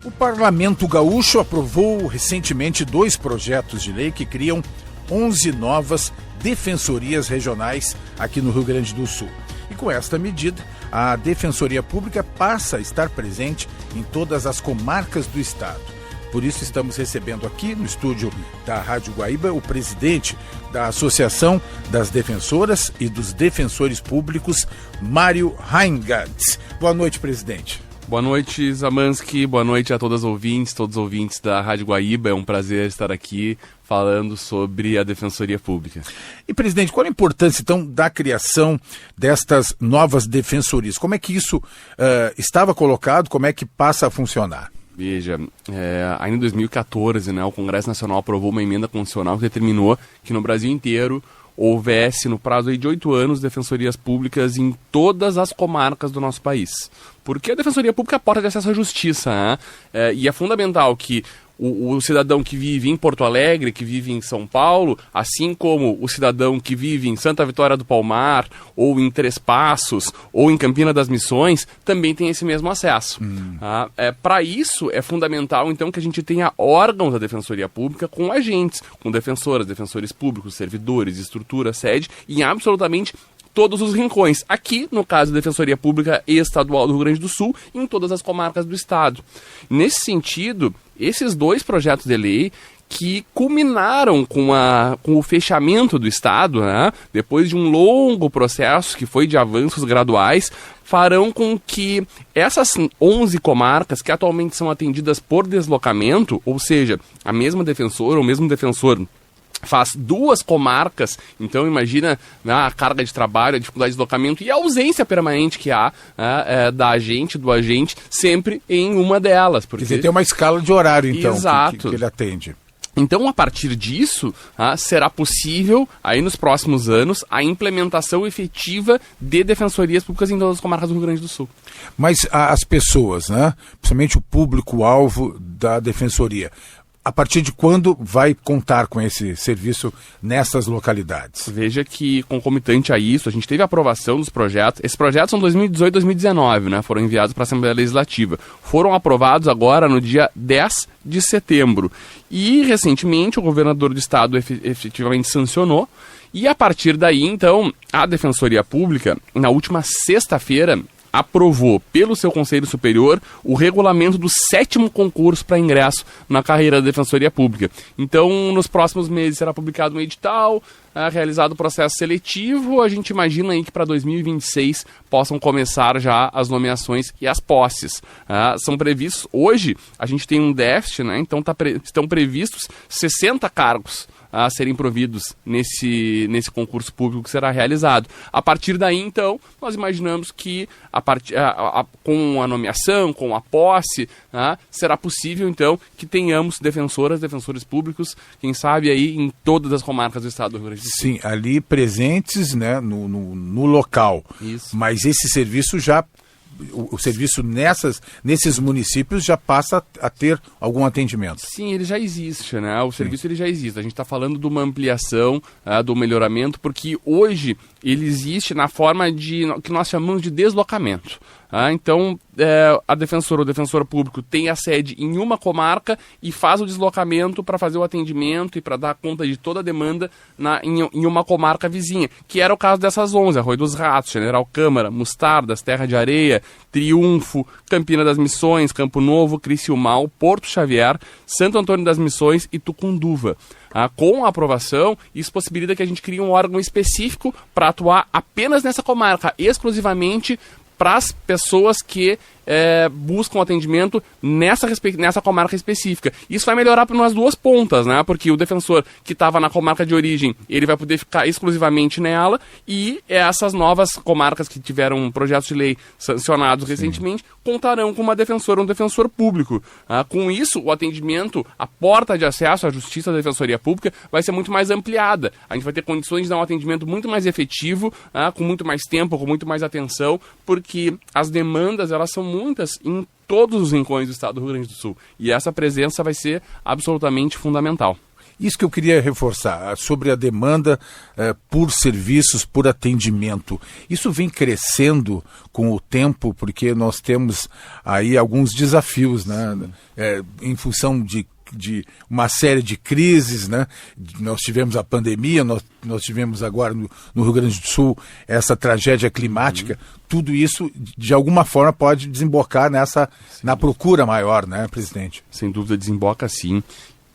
O Parlamento Gaúcho aprovou recentemente 2 projetos de lei que criam 11 novas defensorias regionais aqui no Rio Grande do Sul. E com esta medida, a Defensoria Pública passa a estar presente em todas as comarcas do estado. Por isso estamos recebendo aqui no estúdio da Rádio Guaíba o presidente da Associação das Defensoras e dos Defensores Públicos, Mário Reingartz. Boa noite, presidente. Boa noite, Zamanski. Boa noite a todos os ouvintes da Rádio Guaíba. É um prazer estar aqui falando sobre a Defensoria Pública. E, presidente, qual a importância, então, da criação destas novas defensorias? Como é que isso estava colocado? Como é que passa a funcionar? Veja, ainda em 2014, o Congresso Nacional aprovou uma emenda constitucional que determinou que no Brasil inteiro houvesse, no prazo aí de 8 anos, defensorias públicas em todas as comarcas do nosso país. Porque a Defensoria Pública é a porta de acesso à justiça, né? E é fundamental que o cidadão que vive em Porto Alegre, que vive em São Paulo, assim como o cidadão que vive em Santa Vitória do Palmar, ou em Três Passos, ou em Campina das Missões, também tem esse mesmo acesso. Para isso, é fundamental, então, que a gente tenha órgãos da Defensoria Pública com agentes, com defensoras, defensores públicos, servidores, estrutura, sede, em absolutamente todos os rincões. Aqui, no caso da Defensoria Pública Estadual do Rio Grande do Sul, em todas as comarcas do estado. Nesse sentido, esses 2 projetos de lei que culminaram com o fechamento do estado, depois de um longo processo que foi de avanços graduais, farão com que essas 11 comarcas que atualmente são atendidas por deslocamento, ou seja, a mesma defensora ou o mesmo defensor faz 2 comarcas, então imagina a carga de trabalho, a dificuldade de deslocamento e a ausência permanente que há do agente, sempre em uma delas. Porque quer dizer, tem uma escala de horário, então, Exato. Que ele atende. Então, a partir disso, será possível, aí nos próximos anos, a implementação efetiva de defensorias públicas em todas as comarcas do Rio Grande do Sul. Mas as pessoas, principalmente o público-alvo da defensoria, a partir de quando vai contar com esse serviço nessas localidades? Veja que, concomitante a isso, a gente teve a aprovação dos projetos. Esses projetos são 2018 e 2019, foram enviados para a Assembleia Legislativa. Foram aprovados agora no dia 10 de setembro. E, recentemente, o governador do estado efetivamente sancionou. E, a partir daí, então, a Defensoria Pública, na última sexta-feira, aprovou pelo seu Conselho Superior o regulamento do 7º concurso para ingresso na carreira da Defensoria Pública. Então, nos próximos meses será publicado um edital, realizado o processo seletivo. A gente imagina aí que para 2026 possam começar já as nomeações e as posses. São previstos, hoje a gente tem um déficit, então estão previstos 60 cargos a serem providos nesse concurso público que será realizado. A partir daí, então, nós imaginamos que com a nomeação, com a posse, será possível, então, que tenhamos defensores públicos, quem sabe aí em todas as comarcas do estado do Rio Grande do Sul. Sim, ali presentes, no local. Isso. Mas esse serviço o serviço nesses municípios já passa a ter algum atendimento? Sim, ele já existe, O serviço ele já existe. A gente está falando de uma ampliação, do melhoramento, porque hoje ele existe na forma que nós chamamos de deslocamento. Então, a defensora ou o defensor público tem a sede em uma comarca e faz o deslocamento para fazer o atendimento e para dar conta de toda a demanda em uma comarca vizinha, que era o caso dessas 11, Arroio dos Ratos, General Câmara, Mostardas, Terra de Areia, Triunfo, Campina das Missões, Campo Novo, Criciúmal, Porto Xavier, Santo Antônio das Missões e Tucunduva. Com a aprovação, isso possibilita que a gente crie um órgão específico para atuar apenas nessa comarca, exclusivamente para as pessoas que buscam atendimento nessa comarca específica. Isso vai melhorar nas 2 pontas, porque o defensor que estava na comarca de origem, ele vai poder ficar exclusivamente nela, e essas novas comarcas que tiveram projetos de lei sancionados recentemente, contarão com uma defensora ou um defensor público. Com isso, o atendimento, a porta de acesso à justiça da Defensoria Pública vai ser muito mais ampliada. A gente vai ter condições de dar um atendimento muito mais efetivo, com muito mais tempo, com muito mais atenção, porque as demandas, elas são muitas em todos os rincões do estado do Rio Grande do Sul. E essa presença vai ser absolutamente fundamental. Isso que eu queria reforçar, sobre a demanda por serviços, por atendimento. Isso vem crescendo com o tempo, porque nós temos aí alguns desafios, né? Em função de uma série de crises, né? Nós tivemos a pandemia, nós tivemos agora no Rio Grande do Sul essa tragédia climática. Tudo isso, de alguma forma, pode desembocar na procura maior, né, presidente? Sem dúvida, desemboca sim.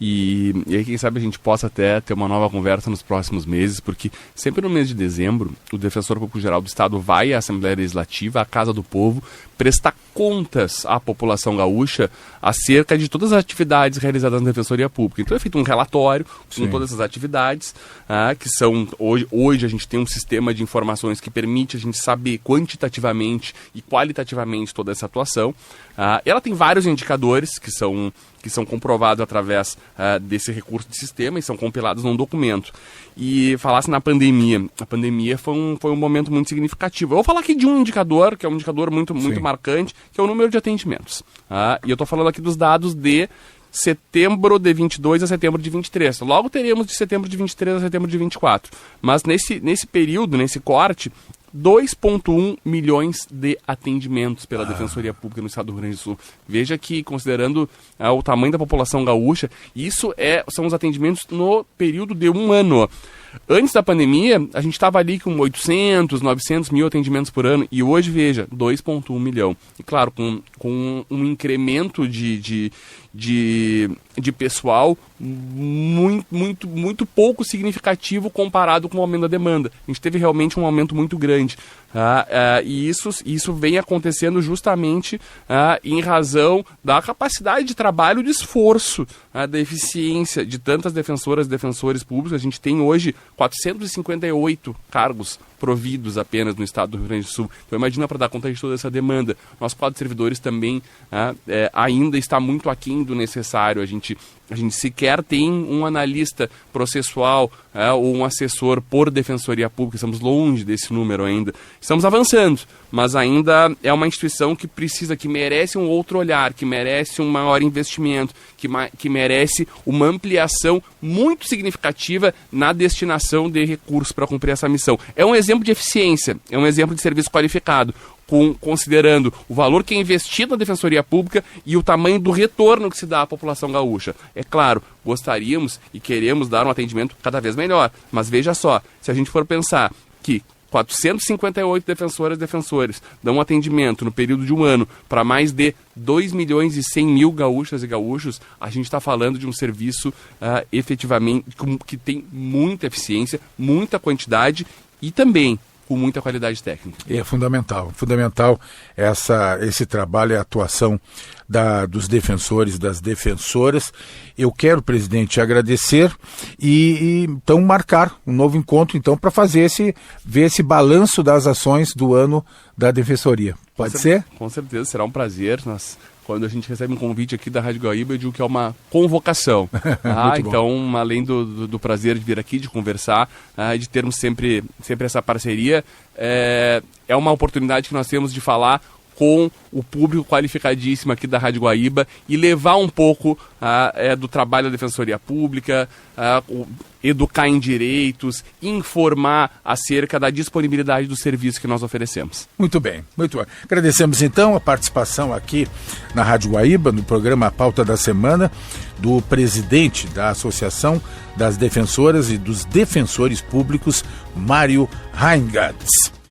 E aí, quem sabe a gente possa até ter uma nova conversa nos próximos meses, porque sempre no mês de dezembro, o Defensor Público Geral do Estado vai à Assembleia Legislativa, à Casa do Povo, prestar contas à população gaúcha acerca de todas as atividades realizadas na Defensoria Pública. Então é feito um relatório com todas essas atividades, que são, hoje a gente tem um sistema de informações que permite a gente saber quantitativamente e qualitativamente toda essa atuação. Ela tem vários indicadores que são comprovados através desse recurso de sistema e são compilados num documento. E falasse na pandemia, a pandemia foi um momento muito significativo. Eu vou falar aqui de um indicador, que é um indicador muito marcante, que é o número de atendimentos. E eu estou falando aqui dos dados de setembro de 22 a setembro de 23. Logo teremos de setembro de 23 a setembro de 24. Mas nesse período, nesse corte, 2,1 milhões de atendimentos pela Defensoria Pública no estado do Rio Grande do Sul. Veja que, considerando o tamanho da população gaúcha, isso são os atendimentos no período de um ano. Antes da pandemia, a gente estava ali com 800, 900 mil atendimentos por ano, e hoje, veja, 2,1 milhão. E claro, com um incremento de pessoal muito pouco significativo comparado com o aumento da demanda. A gente teve realmente um aumento muito grande. E isso vem acontecendo justamente em razão da capacidade de trabalho, de esforço, da eficiência de tantas defensoras e defensores públicos. A gente tem hoje 458 cargos providos apenas no estado do Rio Grande do Sul. Então imagina, para dar conta de toda essa demanda. Nosso quadro de servidores também ainda está muito aquém do necessário. A gente sequer tem um analista processual ou um assessor por defensoria pública. Estamos longe desse número ainda. Estamos avançando, mas ainda é uma instituição que merece um outro olhar, que merece um maior investimento, que merece uma ampliação muito significativa na destinação de recursos para cumprir essa missão. É um exemplo de eficiência, é um exemplo de serviço qualificado, considerando o valor que é investido na Defensoria Pública e o tamanho do retorno que se dá à população gaúcha. É claro, gostaríamos e queremos dar um atendimento cada vez melhor, mas veja só, se a gente for pensar que 458 defensoras e defensores dão atendimento no período de um ano para mais de 2 milhões e 100 mil gaúchas e gaúchos, a gente está falando de um serviço efetivamente que tem muita eficiência, muita quantidade e também com muita qualidade técnica. É fundamental esse trabalho e a atuação dos defensores, das defensoras. Eu quero, presidente, agradecer e então marcar um novo encontro então para ver esse balanço das ações do ano da Defensoria. Pode ser? Com certeza, será um prazer. Quando a gente recebe um convite aqui da Rádio Guaíba, eu digo que é uma convocação. Então, além do prazer de vir aqui, de conversar, de termos sempre essa parceria, é uma oportunidade que nós temos de falar com o público qualificadíssimo aqui da Rádio Guaíba e levar um pouco do trabalho da Defensoria Pública, educar em direitos, informar acerca da disponibilidade do serviço que nós oferecemos. Muito bem, muito bem. Agradecemos então a participação aqui na Rádio Guaíba, no programa A Pauta da Semana, do presidente da Associação das Defensoras e dos Defensores Públicos, Mário Reingartz.